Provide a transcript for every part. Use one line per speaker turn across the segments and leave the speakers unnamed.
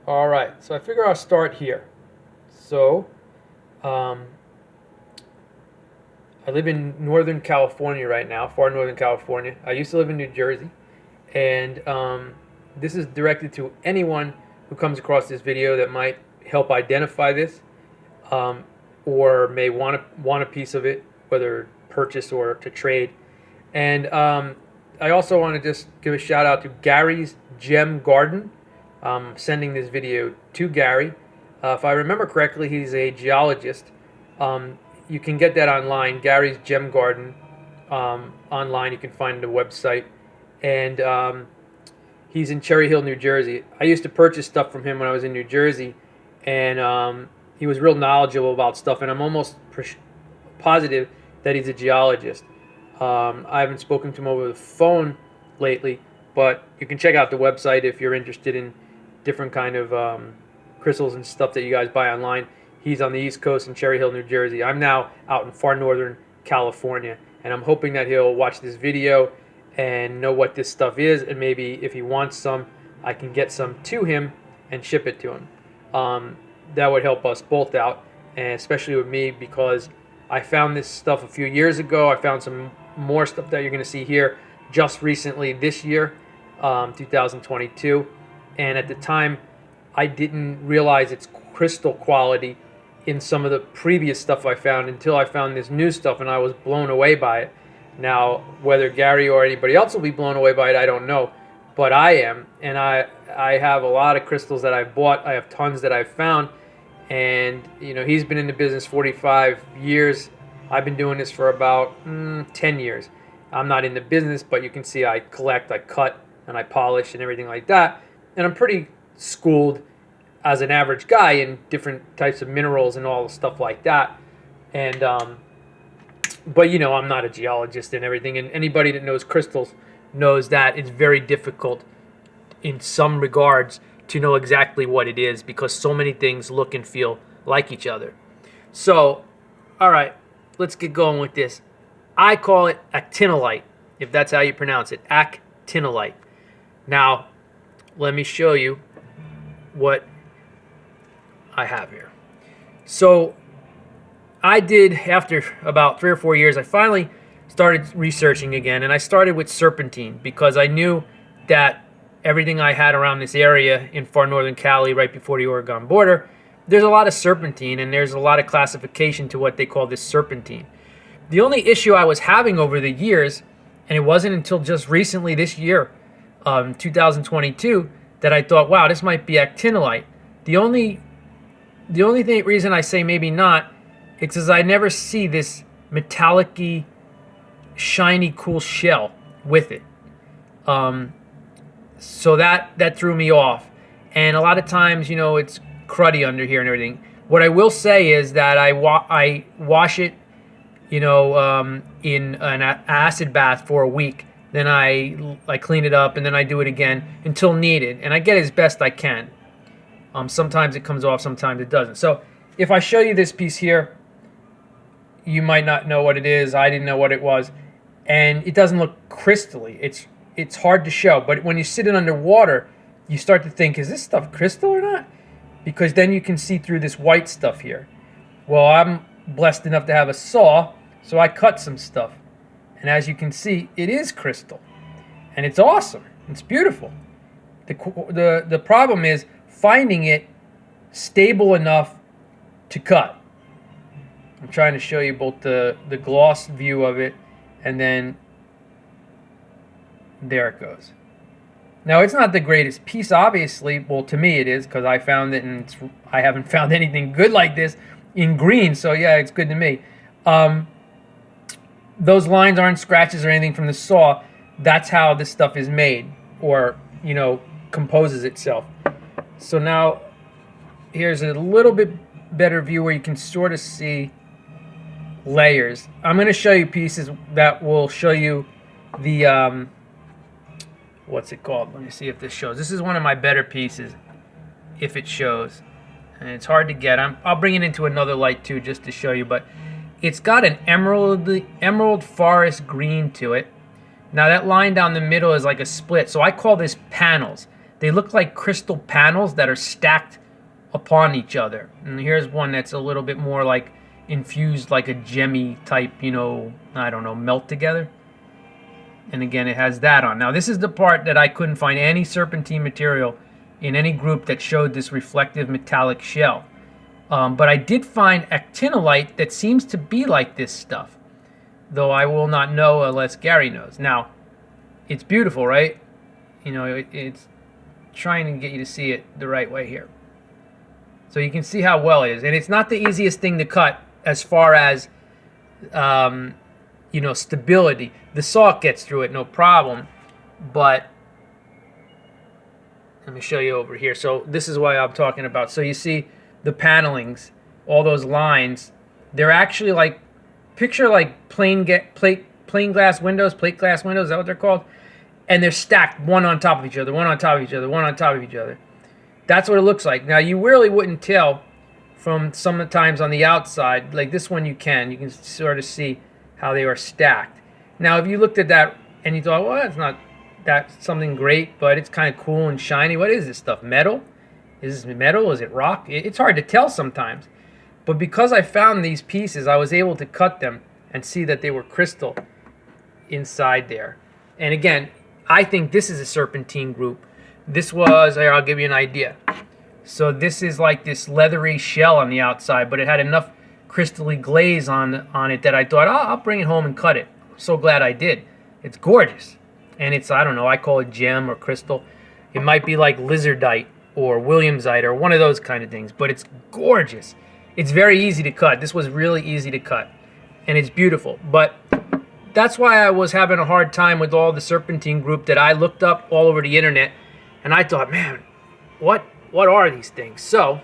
All right, so I figure I'll start here. So, um, I live in Northern California right now, far Northern California. I used to live in New Jersey, and this is directed to anyone who comes across this video that might help identify this, um, or may want a piece of it, whether purchase or to trade. And I also want to just give a shout out to Gary's Gem Garden. Sending this video to Gary. If I remember correctly, he's a geologist. You can get that online, Gary's Gem Garden. Online, you can find the website. And he's in Cherry Hill, New Jersey. I used to purchase stuff from him when I was in New Jersey. And he was real knowledgeable about stuff. And I'm almost positive that he's a geologist. I haven't spoken to him over the phone lately, but you can check out the website if you're interested in different kind of crystals and stuff that you guys buy online. He's on the East Coast in Cherry Hill, New Jersey. I'm now out in far Northern California, and I'm hoping that he'll watch this video and know what this stuff is, and maybe if he wants some, I can get some to him and ship it to him. That would help us both out, and especially with me, because I found this stuff a few years ago. I found some more stuff that you're going to see here just recently this year, 2022. And at the time, I didn't realize its crystal quality in some of the previous stuff I found until I found this new stuff, and I was blown away by it. Now, whether Gary or anybody else will be blown away by it, I don't know. But I am, and I have a lot of crystals that I've bought. I have tons that I've found. And, you know, he's been in the business 45 years. I've been doing this for about 10 years. I'm not in the business, but you can see I collect, I cut, and I polish and everything like that. And I'm pretty schooled as an average guy in different types of minerals and all the stuff like that. And but you know, I'm not a geologist and everything. And anybody that knows crystals knows that it's very difficult in some regards to know exactly what it is, because so many things look and feel like each other. So, all right, let's get going with this. I call it actinolite, if that's how you pronounce it, actinolite. Now, let me show you what I have here. So, I did, after about 3 or 4 years, I finally started researching again, and I started with serpentine because I knew that everything I had around this area in far northern Cali, right before the Oregon border, there's a lot of serpentine, and there's a lot of classification to what they call this serpentine. The only issue I was having over the years, and it wasn't until just recently this year, 2022, that I thought, wow, this might be actinolite. The only reason I say maybe not, it's because I never see this metallic-y, shiny, cool shell with it. So that threw me off. And a lot of times, you know, it's cruddy under here and everything. What I will say is that I wash it, you know, in an acid bath for a week. Then I clean it up, and then I do it again until needed. And I get it as best I can. Sometimes it comes off, sometimes it doesn't. So if I show you this piece here, you might not know what it is. I didn't know what it was. And it doesn't look crystally. It's hard to show. But when you sit it underwater, you start to think, is this stuff crystal or not? Because then you can see through this white stuff here. Well, I'm blessed enough to have a saw, so I cut some stuff. And as you can see, it is crystal. And it's awesome. It's beautiful. The problem is finding it stable enough to cut. I'm trying to show you both the gloss view of it, and then there it goes. Now, it's not the greatest piece, obviously. Well, to me it is, because I found it, and I haven't found anything good like this in green, so yeah, it's good to me. Those lines aren't scratches or anything from the saw. That's how this stuff is made, or, you know, composes itself. So now, here's a little bit better view where you can sort of see layers. I'm going to show you pieces that will show you the what's it called? Let me see if this shows. This is one of my better pieces, if it shows. And it's hard to get. I'll bring it into another light too, just to show you. But it's got an emerald forest green to it. Now that line down the middle is like a split. So I call this panels. they look like crystal panels that are stacked upon each other. And here's one that's a little bit more like infused, like a gemmy type, you know, I don't know, melt together. And again, it has that on. Now, this is the part that I couldn't find any serpentine material in any group that showed this reflective metallic shell. But I did find actinolite that seems to be like this stuff, though I will not know unless Gary knows. Now, it's beautiful, right? You know, it's trying to get you to see it the right way here. So you can see how well it is. And it's not the easiest thing to cut as far as, you know, stability. The saw gets through it, no problem. But let me show you over here. So this is what I'm talking about. So you see the panelings, all those lines, they're actually like, picture like plate glass windows, is that what they're called? And they're stacked one on top of each other, one on top of each other, one on top of each other. That's what it looks like. Now, you really wouldn't tell from sometimes on the outside. Like this one you can sort of see how they are stacked. Now, if you looked at that and you thought, well, that's not that something great, but it's kind of cool and shiny. What is this stuff? Metal? Is this metal? Is it rock? It's hard to tell sometimes. But because I found these pieces, I was able to cut them and see that they were crystal inside there. And again, I think this is a serpentine group. This was, here, I'll give you an idea. So this is like this leathery shell on the outside, but it had enough crystally glaze on it that I thought, oh, I'll bring it home and cut it. I'm so glad I did. It's gorgeous. And it's, I don't know, I call it gem or crystal. It might be like lizardite or williamsite or one of those kind of things, but it's gorgeous. It's very easy to cut. This was really easy to cut, and it's beautiful. But that's why I was having a hard time with all the serpentine group that I looked up all over the internet, and I thought, man, what are these things? So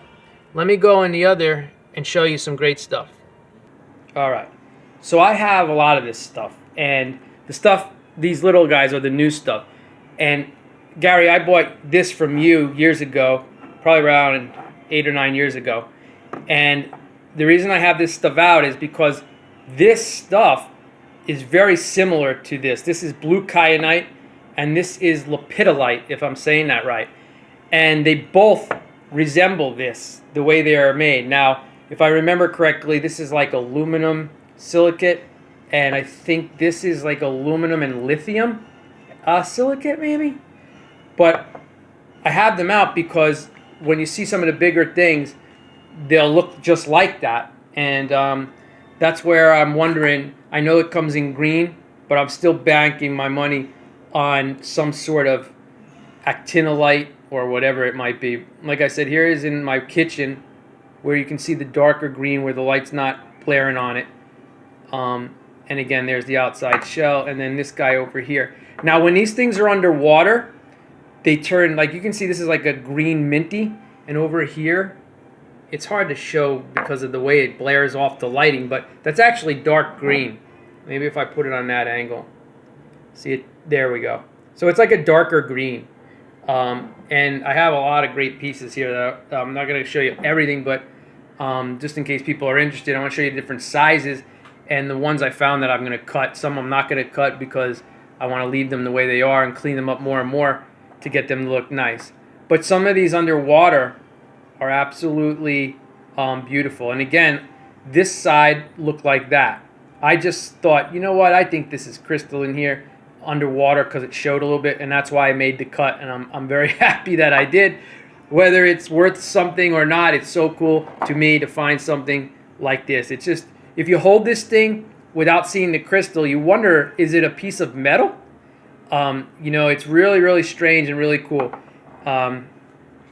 let me go in the other and show you some great stuff. All right, so I have a lot of this stuff, and the stuff, these little guys are the new stuff. And Gary, I bought this from you years ago, probably around 8 or 9 years ago. And the reason I have this stuff out is because this stuff is very similar to this. This is blue kyanite, and this is lepidolite, if I'm saying that right. And they both resemble this, the way they are made. Now, if I remember correctly, this is like aluminum silicate, and I think this is like aluminum and lithium silicate, maybe? But I have them out because when you see some of the bigger things, they'll look just like that. And that's where I'm wondering, I know it comes in green, but I'm still banking my money on some sort of actinolite or whatever it might be. Like I said, here is in my kitchen where you can see the darker green where the light's not blaring on it. And again, there's the outside shell, and then this guy over here. Now, when these things are underwater, they turn, like you can see, this is like a green minty, and over here, it's hard to show because of the way it blares off the lighting, but that's actually dark green. Maybe if I put it on that angle. See it? There we go. So it's like a darker green. And I have a lot of great pieces here that I'm not going to show you everything, but just in case people are interested, I want to show you different sizes and the ones I found that I'm going to cut. Some I'm not going to cut because I want to leave them the way they are and clean them up more and more to get them to look nice. But some of these underwater are absolutely beautiful. And again, this side looked like that. I just thought, you know what, I think this is crystal in here underwater because it showed a little bit, and that's why I made the cut, and I'm very happy that I did. Whether it's worth something or not, it's so cool to me to find something like this. It's just, if you hold this thing without seeing the crystal, you wonder, is it a piece of metal? You know, it's really, really strange and really cool.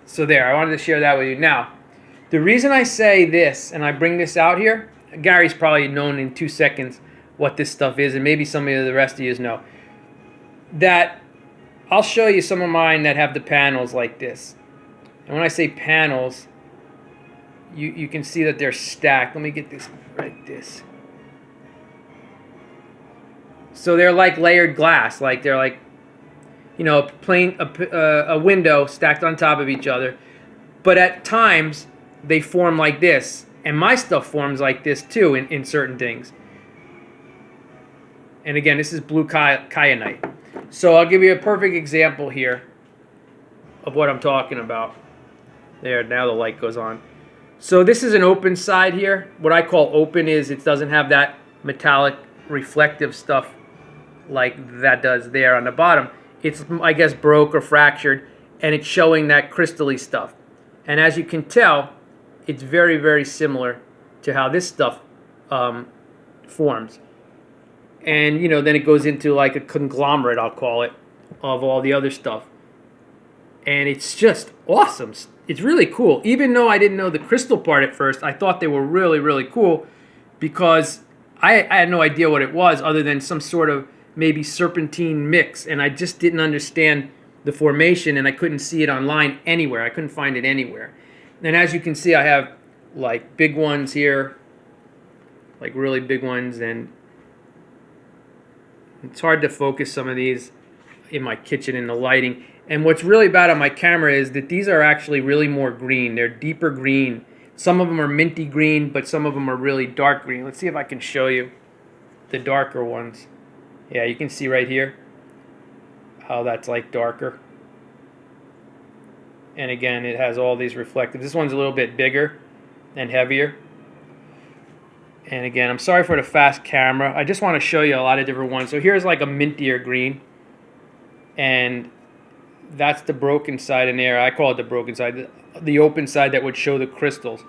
So there, I wanted to share that with you. Now, the reason I say this, and I bring this out here, Gary's probably known in 2 seconds what this stuff is, and maybe some of the rest of you know, that I'll show you some of mine that have the panels like this. And when I say panels, you can see that they're stacked. Let me get this like this. So they're like layered glass, like they're like, you know, a window stacked on top of each other. But at times they form like this, and my stuff forms like this too in certain things. And again, this is blue kyanite. So I'll give you a perfect example here. of what I'm talking about. There, now the light goes on. So this is an open side here. What I call open is it doesn't have that metallic reflective stuff like that does there on the bottom. It's, I guess, broke or fractured, and it's showing that crystally stuff. And as you can tell, it's very, very similar to how this stuff forms. And, you know, then it goes into like a conglomerate, I'll call it, of all the other stuff. And it's just awesome. It's really cool. Even though I didn't know the crystal part at first, I thought they were really, really cool because I had no idea what it was other than some sort of maybe serpentine mix. And I just didn't understand the formation, and I couldn't see it online anywhere. I couldn't find it anywhere. And as you can see, I have like big ones here, like really big ones, and it's hard to focus some of these in my kitchen in the lighting. And what's really bad on my camera is that these are actually really more green. They're deeper green. Some of them are minty green, but some of them are really dark green. Let's see if I can show you the darker ones. Yeah, you can see right here how that's like darker. And again, it has all these reflective. This one's a little bit bigger and heavier. And again, I'm sorry for the fast camera. I just want to show you a lot of different ones. So here's like a mintier green. And that's the broken side in there. I call it the broken side. The open side that would show the crystals.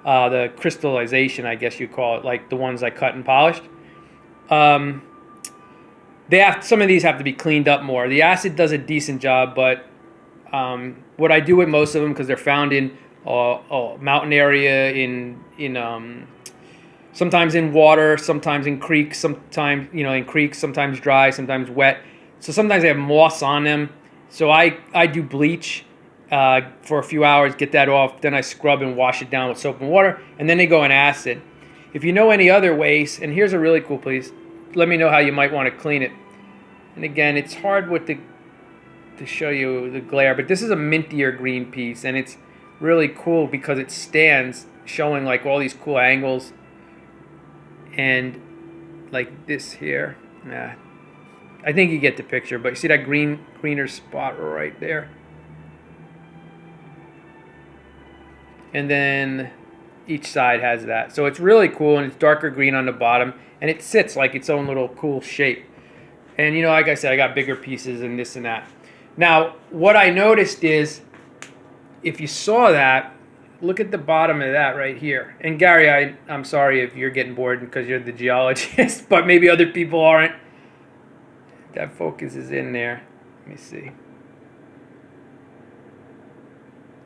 The crystallization, I guess you call it, like the ones I cut and polished. Some of these have to be cleaned up more. The acid does a decent job, but what I do with most of them, because they're found in mountain area, sometimes in water, sometimes in creeks, sometimes dry, sometimes wet. So sometimes they have moss on them. So I do bleach for a few hours, get that off, then I scrub and wash it down with soap and water, and then they go in acid. If you know any other ways, and here's a really cool piece, let me know how you might want to clean it. And again, it's hard to show you the glare, but this is a mintier green piece, and it's really cool because it stands showing like all these cool angles. And like this here, yeah, I think you get the picture, but you see that greener spot right there? And then each side has that. So it's really cool, and it's darker green on the bottom, and it sits like its own little cool shape. And you know, like I said, I got bigger pieces and this and that. Now, what I noticed is, if you saw that, look at the bottom of that right here. And Gary, I'm sorry if you're getting bored because you're the geologist, but maybe other people aren't. That focus is in there. Let me see.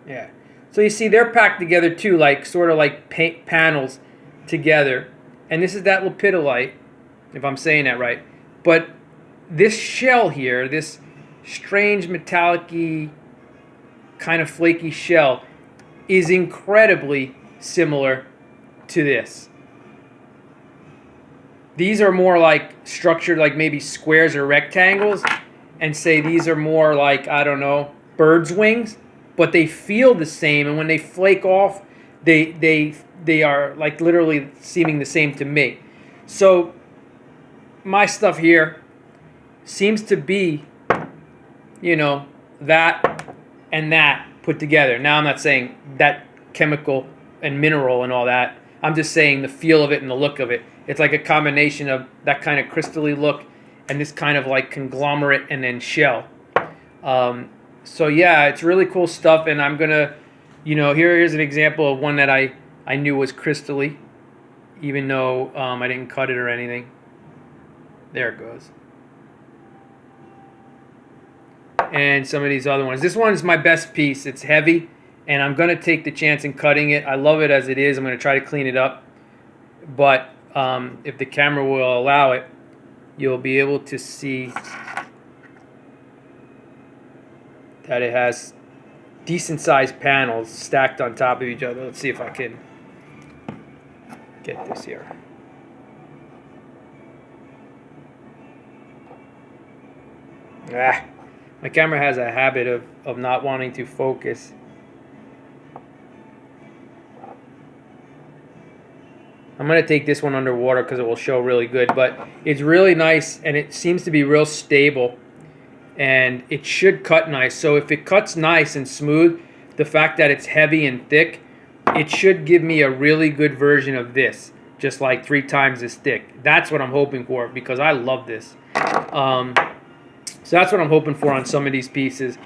Yeah. So you see they're packed together too, like sort of like paint panels together. And this is that lepidolite, if I'm saying that right. But this shell here, this strange metallic-y, kind of flaky shell, is incredibly similar to this. These are more like structured like maybe squares or rectangles, and say these are more like, I don't know, bird's wings, but they feel the same, and when they flake off, they are like literally seeming the same to me. So my stuff here seems to be, you know, that and that put together. Now I'm not saying that chemical and mineral and all that. I'm just saying the feel of it and the look of it. It's like a combination of that kind of crystally look and this kind of like conglomerate and then shell. So yeah, it's really cool stuff, and I'm gonna, you know, here's an example of one that I knew was crystally, even though I didn't cut it or anything. There it goes. And some of these other ones. This one's my best piece. It's heavy, and I'm going to take the chance in cutting it. I love it as it is. I'm going to try to clean it up. But if the camera will allow it, you'll be able to see that it has decent-sized panels stacked on top of each other. Let's see if I can get this here. My camera has a habit of not wanting to focus. I'm going to take this one underwater because it will show really good, but it's really nice, and it seems to be real stable. and it should cut nice. So if it cuts nice and smooth, the fact that it's heavy and thick, it should give me a really good version of this, just like 3 times as thick. That's what I'm hoping for, because I love this. So that's what I'm hoping for on some of these pieces.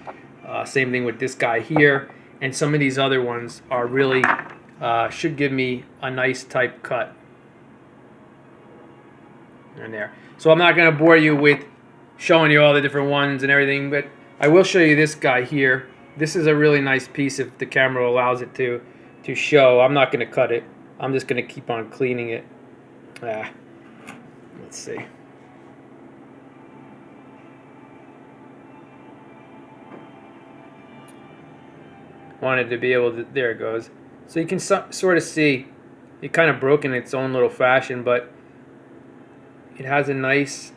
Same thing with this guy here, and some of these other ones are really should give me a nice type cut in there. So I'm not going to bore you with showing you all the different ones and everything, but I will show you this guy here. This is a really nice piece if the camera allows it to show. I'm not going to cut it. I'm just going to keep on cleaning it. Let's see. Wanted to be able to, there it goes. So you can sort of see it kind of broke in its own little fashion, but it has a nice,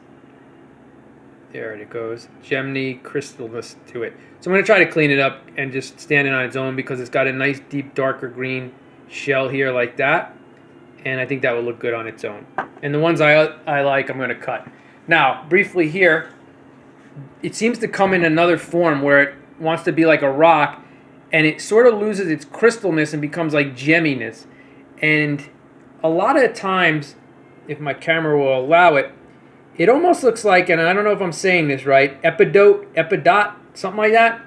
there it goes, gemny crystalness to it. So I'm going to try to clean it up and just stand it on its own, because it's got a nice deep darker green shell here like that, and I think that would look good on its own. And the ones I like, I'm going to cut. Now, briefly here, it seems to come in another form where it wants to be like a rock, and it sort of loses its crystalness and becomes like gemminess. And a lot of times, if my camera will allow it, it almost looks like, and I don't know if I'm saying this right, epidot, something like that.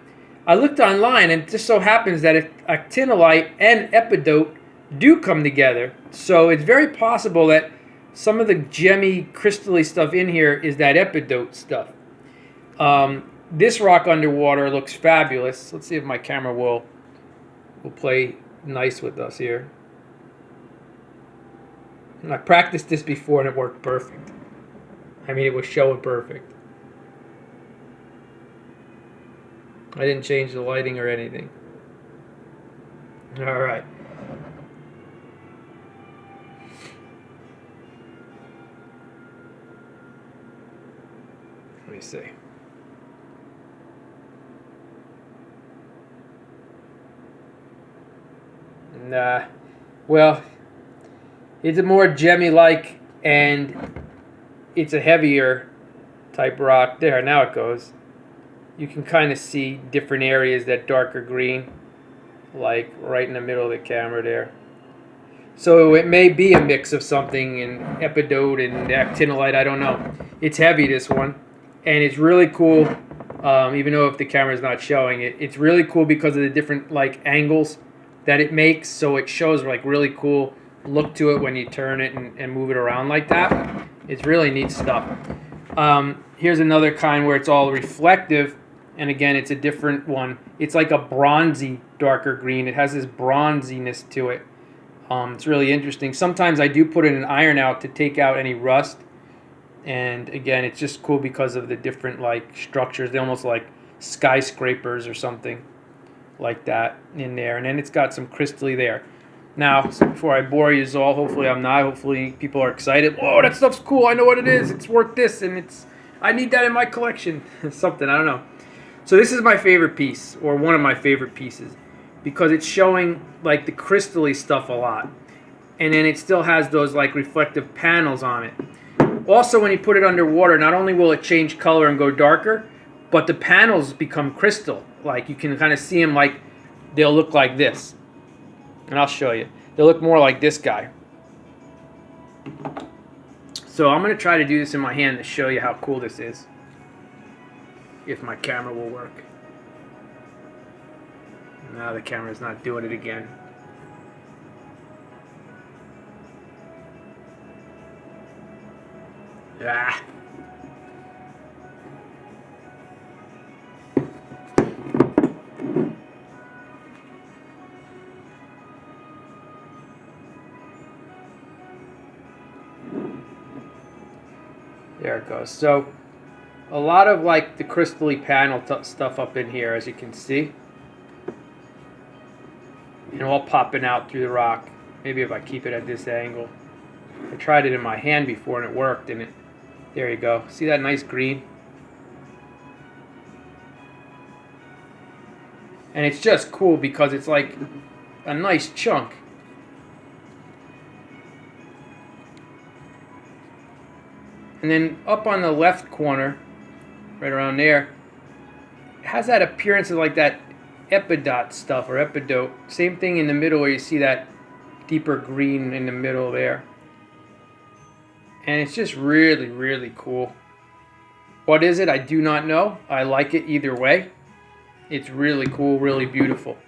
I looked online, and it just so happens that actinolite and epidot do come together. So it's very possible that some of the gemmy, crystally stuff in here is that epidot stuff. This rock underwater looks fabulous. Let's see if my camera will play nice with us here. And I practiced this before and it worked perfect. I mean, it was showing perfect. I didn't change the lighting or anything. All right. Let me see. Nah. Well, it's a more gemmy-like, and it's a heavier type rock. There, now it goes. You can kind of see different areas that darker green, like right in the middle of the camera there. So it may be a mix of something in epidot and actinolite, I don't know. It's heavy, this one, and it's really cool, even though if the camera's not showing it. It's really cool because of the different like angles that it makes, so it shows like really cool look to it when you turn it and move it around like that. It's really neat stuff. Here's another kind where it's all reflective, and again, it's a different one. It's like a bronzy, darker green. It has this bronziness to it. It's really interesting. Sometimes I do put it in iron out to take out any rust, and again, it's just cool because of the different like structures. They're almost like skyscrapers or something like that in there, and then it's got some crystally there. Now, before I bore you all, hopefully I'm not. Hopefully people are excited. Whoa, that stuff's cool. I know what it is. It's worth this, and I need that in my collection. Something, I don't know. So this is my favorite piece, or one of my favorite pieces, because it's showing like the crystally stuff a lot, and then it still has those like reflective panels on it. Also, when you put it underwater, not only will it change color and go darker, but the panels become crystal. Like you can kind of see them, like they'll look like this. And I'll show you. They'll look more like this guy. So I'm going to try to do this in my hand to show you how cool this is. If my camera will work. Now the camera's not doing it again. Ah. There it goes. So a lot of like the crystally panel stuff up in here, as you can see, and all popping out through the rock. Maybe if I keep it at this angle. I tried it in my hand before and it worked, and there you go. See that nice green? And it's just cool because it's like a nice chunk. And then up on the left corner, right around there, has that appearance of like that epidot stuff or epidote. Same thing in the middle where you see that deeper green in the middle there. And it's just really, really cool. What is it? I do not know. I like it either way. It's really cool, really beautiful.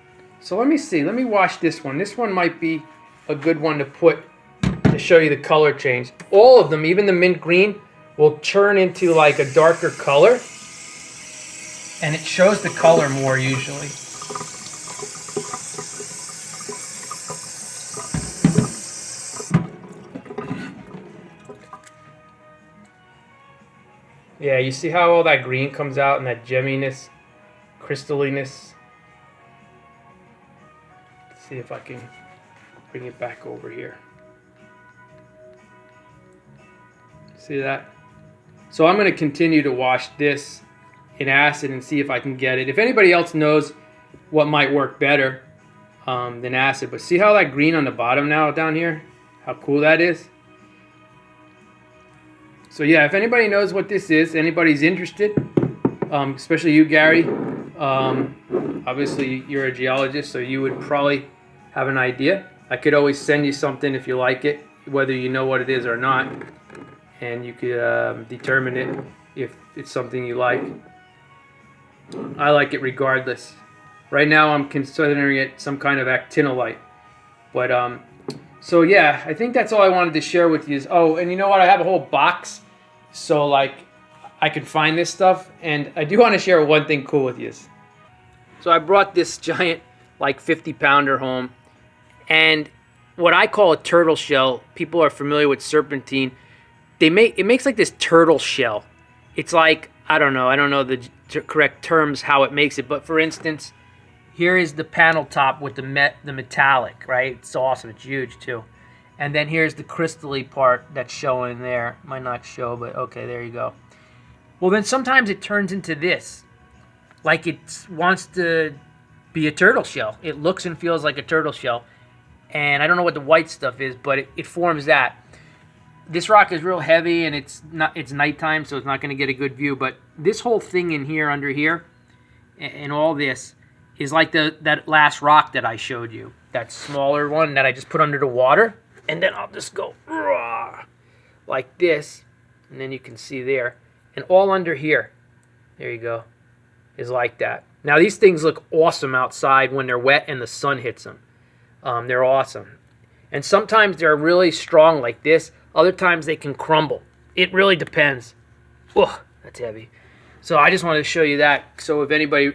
So let me see. Let me wash this one. This one might be a good one to put to show you the color change. All of them, even the mint green, will turn into like a darker color. And it shows the color more usually. Yeah, you see how all that green comes out and that gemminess, crystalliness. Let's see if I can bring it back over here. See that? So I'm going to continue to wash this in acid and see if I can get it. If anybody else knows what might work better than acid, but see how that green on the bottom now down here? How cool that is? So yeah, if anybody knows what this is, anybody's interested, especially you, Gary, obviously you're a geologist, so you would probably have an idea. I could always send you something if you like it, whether you know what it is or not, and you could determine it if it's something you like. I like it regardless. Right now I'm considering it some kind of actinolite. But so yeah, I think that's all I wanted to share with you is, oh, and you know what? I have a whole box, so like I can find this stuff, and I do want to share one thing cool with you. So I brought this giant like 50-pounder home, and what I call a turtle shell, people are familiar with serpentine. It makes like this turtle shell. It's like, I don't know the correct terms how it makes it, but for instance, here is the panel top with the metallic, right? It's awesome. It's huge too. And then here's the crystal-y part that's showing there. Might not show, but okay, there you go. Well, then sometimes it turns into this. Like it wants to be a turtle shell. It looks and feels like a turtle shell. And I don't know what the white stuff is, but it forms that. This rock is real heavy, and it's nighttime, so it's not going to get a good view. But this whole thing in here, under here, and all this, is like that last rock that I showed you. That smaller one that I just put under the water. And then I'll just go like this. And then you can see there. And all under here, there you go, is like that. Now these things look awesome outside when they're wet and the sun hits them. They're awesome. And sometimes they're really strong like this. Other times they can crumble. It really depends. Oh, that's heavy. So I just wanted to show you that. So if anybody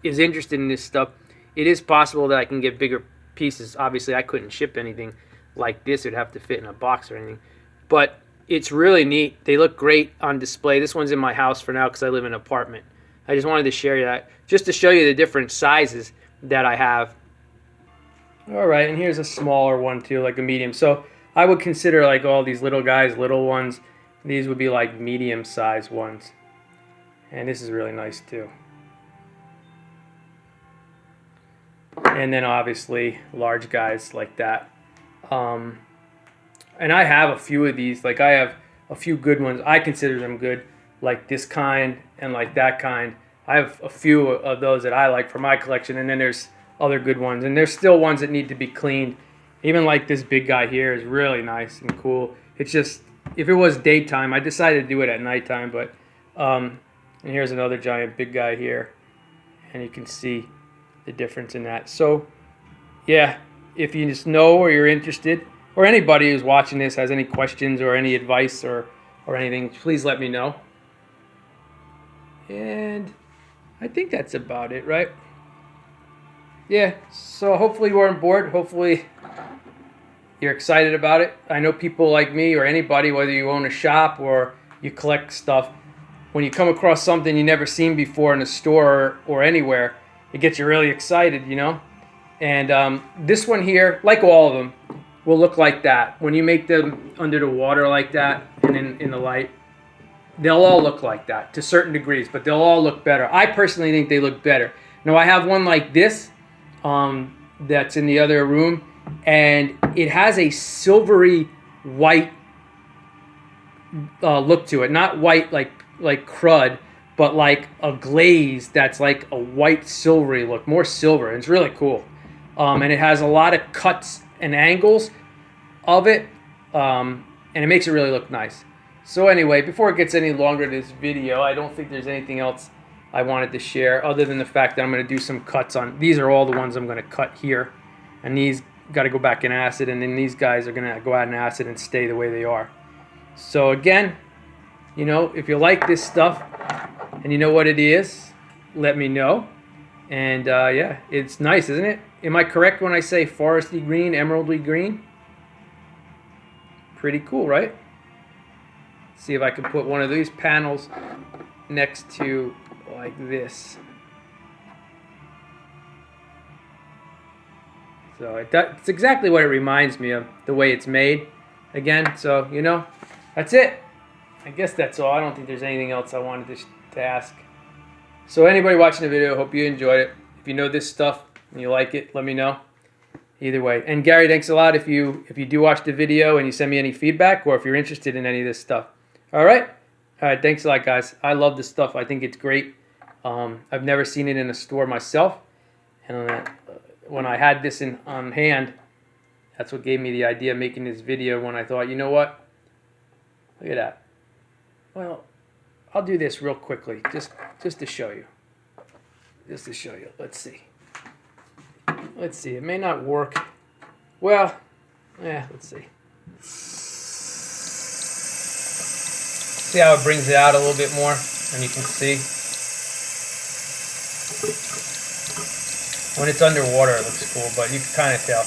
is interested in this stuff, it is possible that I can get bigger pieces. Obviously, I couldn't ship anything like this. It'd have to fit in a box or anything. But it's really neat. They look great on display. This one's in my house for now because I live in an apartment. I just wanted to share that just to show you the different sizes that I have. All right, and here's a smaller one too, like a medium. So I would consider like all these little guys, little ones. These would be like medium-sized ones. And this is really nice too. And then obviously large guys like that. And I have a few of these. Like I have a few good ones. I consider them good, like this kind and like that kind. I have a few of those that I like for my collection, and then there's other good ones. And there's still ones that need to be cleaned. Even like this big guy here is really nice and cool. It's just, if it was daytime, I decided to do it at nighttime. But and here's another giant big guy here, and you can see the difference in that. So yeah, if you just know or you're interested, or anybody who's watching this has any questions or any advice or anything, please let me know. And I think that's about it, right? Yeah, so hopefully you weren't bored. Hopefully you're excited about it. I know people like me or anybody, whether you own a shop or you collect stuff, when you come across something you never seen before in a store or anywhere, it gets you really excited, you know? And this one here, like all of them, will look like that. When you make them under the water like that and in the light, they'll all look like that to certain degrees, but they'll all look better. I personally think they look better. Now I have one like this that's in the other room, and it has a silvery white look to it. Not white like crud, but like a glaze that's like a white silvery look, more silver. And it's really cool. And it has a lot of cuts and angles of it, and it makes it really look nice. So anyway, before it gets any longer, this video, I don't think there's anything else I wanted to share other than the fact that I'm going to do some cuts on. These are all the ones I'm going to cut here, and these got to go back in acid, and then these guys are going to go out in acid and stay the way they are. So again, you know, if you like this stuff and you know what it is, let me know. And yeah, it's nice, isn't it? Am I correct when I say foresty green, emeraldy green? Pretty cool, right? See if I can put one of these panels next to like this. So it's exactly what it reminds me of, the way it's made. Again, so, you know, that's it. I guess that's all. I don't think there's anything else I wanted to ask. So anybody watching the video, hope you enjoyed it. If you know this stuff and you like it, let me know. Either way. And Gary, thanks a lot if you do watch the video and you send me any feedback, or if you're interested in any of this stuff. All right? All right, thanks a lot, guys. I love this stuff. I think it's great. I've never seen it in a store myself. And when I had this on hand, that's what gave me the idea of making this video, when I thought, you know what? Look at that. Well, I'll do this real quickly, just to show you. Just to show you. Let's see. Let's see. It may not work. Well, yeah, let's see. See how it brings it out a little bit more? And you can see. When it's underwater, it looks cool, but you can kind of tell.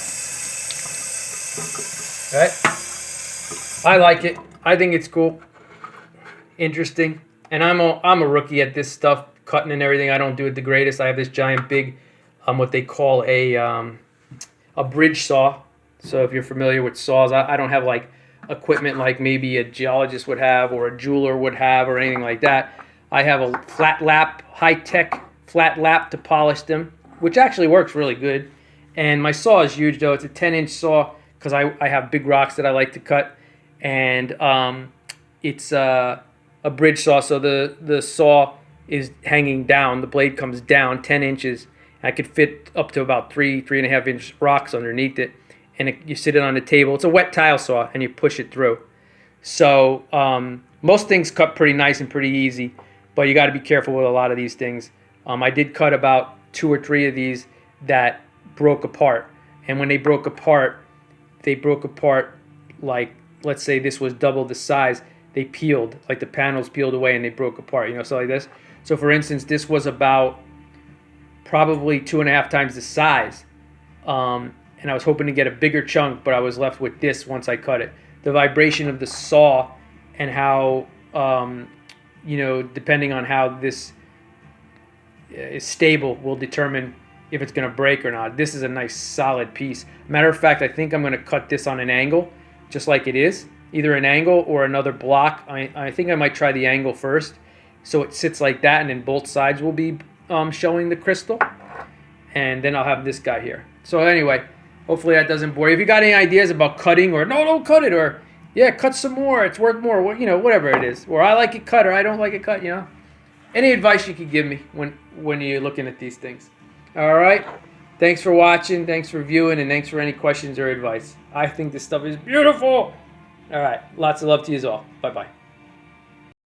Right? I like it. I think it's cool. Interesting. And I'm a rookie at this stuff, cutting and everything. I don't do it the greatest. I have this giant big, what they call a bridge saw. So if you're familiar with saws, I don't have like equipment like maybe a geologist would have, or a jeweler would have, or anything like that. I have a flat lap, high-tech flat lap to polish them, which actually works really good. And my saw is huge, though. It's a 10-inch saw, because I have big rocks that I like to cut. And it's a bridge saw, so the saw is hanging down. The blade comes down 10 inches. I could fit up to about 3.5 inch rocks underneath it. And you sit it on the table. It's a wet tile saw, and you push it through. So most things cut pretty nice and pretty easy, but you got to be careful with a lot of these things. I did cut about 2 or 3 of these that broke apart. And when they broke apart like, let's say this was double the size. They peeled, like the panels peeled away and they broke apart, you know, so like this. So for instance, this was about probably 2.5 times the size. And I was hoping to get a bigger chunk, but I was left with this once I cut it. The vibration of the saw and how, you know, depending on how this is stable will determine if it's going to break or not. This is a nice solid piece. Matter of fact, I think I'm going to cut this on an angle, just like it is. Either an angle or another block. I think I might try the angle first, so it sits like that, and then both sides will be showing the crystal. And then I'll have this guy here. So anyway, hopefully that doesn't bore you. If you got any ideas about cutting, or no, don't cut it, or yeah, cut some more, it's worth more, you know, whatever it is. Or I like it cut, or I don't like it cut, you know. Any advice you could give me when you're looking at these things. All right. Thanks for watching. Thanks for viewing. And thanks for any questions or advice. I think this stuff is beautiful. All right. Lots of love to you all. Bye-bye.